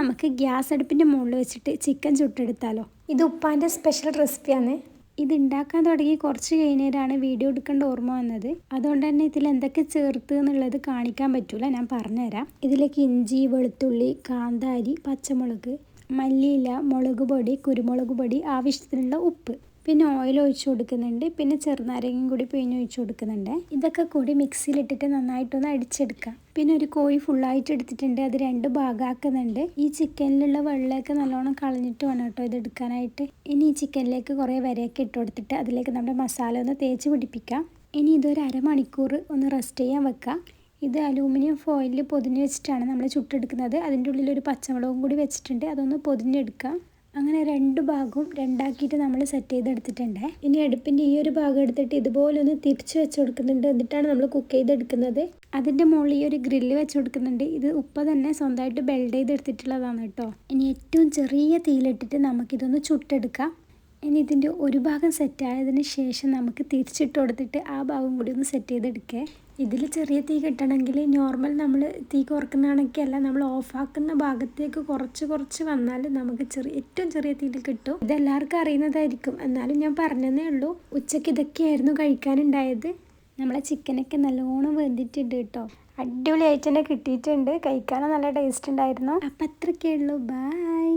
നമുക്ക് ഗ്യാസ് അടുപ്പിൻ്റെ മുകളിൽ വെച്ചിട്ട് ചിക്കൻ ചുട്ടെടുത്താലോ. ഇത് ഉപ്പാൻ്റെ സ്പെഷ്യൽ റെസിപ്പിയാണ്. ഇത് ഉണ്ടാക്കാൻ തുടങ്ങി കുറച്ച് കഴിഞ്ഞേരാണ് വീഡിയോ എടുക്കേണ്ട ഓർമ്മ വന്നത്. അതുകൊണ്ട് തന്നെ ഇതിൽ എന്തൊക്കെ ചേർത്ത് എന്നുള്ളത് കാണിക്കാൻ പറ്റൂല, ഞാൻ പറഞ്ഞുതരാം. ഇതിലേക്ക് ഇഞ്ചി, വെളുത്തുള്ളി, കാന്താരി, പച്ചമുളക്, മല്ലിയില, മുളക് പൊടി, കുരുമുളക് പൊടി, ആവശ്യത്തിനുള്ള ഉപ്പ്, പിന്നെ ഓയിൽ ഒഴിച്ചു കൊടുക്കുന്നുണ്ട്, പിന്നെ ചെറുനാരങ്ങയും കൂടി പിഴിഞ്ഞൊഴിച്ചു കൊടുക്കുന്നുണ്ട്. ഇതൊക്കെ കൂടി മിക്സിയിലിട്ടിട്ട് നന്നായിട്ടൊന്ന് അടിച്ചെടുക്കാം. പിന്നെ ഒരു കോഴി ഫുള്ളായിട്ട് എടുത്തിട്ടുണ്ട്, അത് 2 ഭാഗമാക്കുന്നുണ്ട്. ഈ ചിക്കനിലുള്ള വെള്ളമൊക്കെ നല്ലോണം കളഞ്ഞിട്ട് വേണം കേട്ടോ ഇത് എടുക്കാനായിട്ട്. ഇനി ഈ ചിക്കനിലേക്ക് കുറേ വരയൊക്കെ ഇട്ട് കൊടുത്തിട്ട് അതിലേക്ക് നമ്മുടെ മസാല ഒന്ന് തേച്ച് പിടിപ്പിക്കാം. ഇനി ഇതൊരു അരമണിക്കൂർ ഒന്ന് റെസ്റ്റ് ചെയ്യാൻ വെക്കാം. ഇത് അലൂമിനിയം ഫോയിലിൽ പൊതിഞ്ഞ് വെച്ചിട്ടാണ് നമ്മൾ ചുട്ടെടുക്കുന്നത്. അതിൻ്റെ ഉള്ളിൽ ഒരു പച്ചമുളകും കൂടി വെച്ചിട്ടുണ്ട്, അതൊന്ന് പൊതിഞ്ഞെടുക്കാം. അങ്ങനെ 2 ഭാഗവും രണ്ടാക്കിയിട്ട് നമ്മൾ സെറ്റ് ചെയ്തെടുത്തിട്ടുണ്ട്. ഇനി അടുപ്പിൻ്റെ ഈ ഒരു ഭാഗം എടുത്തിട്ട് ഇതുപോലെ ഒന്ന് തിരിച്ച് വെച്ച് കൊടുക്കുന്നുണ്ട്. എന്നിട്ടാണ് നമ്മൾ കുക്ക് ചെയ്തെടുക്കുന്നത്. അതിൻ്റെ മുകളിൽ ഈ ഒരു ഗ്രില്ല് വെച്ച് കൊടുക്കുന്നുണ്ട്. ഇത് ഉപ്പ തന്നെ സ്വന്തമായിട്ട് ബെൽഡ് ചെയ്തെടുത്തിട്ടുള്ളതാണ് കേട്ടോ. ഇനി ഏറ്റവും ചെറിയ തീയിലിട്ടിട്ട് നമുക്കിതൊന്ന് ചുട്ടെടുക്കാം. ഇനി ഇതിൻ്റെ ഒരു ഭാഗം സെറ്റായതിന് ശേഷം നമുക്ക് തിരിച്ചിട്ട് കൊടുത്തിട്ട് ആ ഭാഗം കൂടി ഒന്ന് സെറ്റ് ചെയ്തെടുക്കുക. ഇതിൽ ചെറിയ തീ കിട്ടണമെങ്കിൽ നോർമൽ നമ്മൾ തീ കുറക്കുന്നതാണൊക്കെയല്ല, നമ്മൾ ഓഫാക്കുന്ന ഭാഗത്തേക്ക് കുറച്ച് വന്നാൽ നമുക്ക് ഏറ്റവും ചെറിയ തീയിൽ കിട്ടും. ഇതെല്ലാവർക്കും അറിയുന്നതായിരിക്കും, എന്നാലും ഞാൻ പറഞ്ഞതേ ഉള്ളൂ. ഉച്ചയ്ക്ക് ഇതൊക്കെയായിരുന്നു കഴിക്കാനുണ്ടായത്. നമ്മളെ ചിക്കനൊക്കെ നല്ലോണം വെന്തിട്ടുണ്ട് കേട്ടോ. അടിപൊളിയായിട്ട് തന്നെ കിട്ടിയിട്ടുണ്ട്. കഴിക്കാനും നല്ല ടേസ്റ്റ് ഉണ്ടായിരുന്നു. അപ്പം അത്രയൊക്കെ ഉള്ളൂ. ബൈ.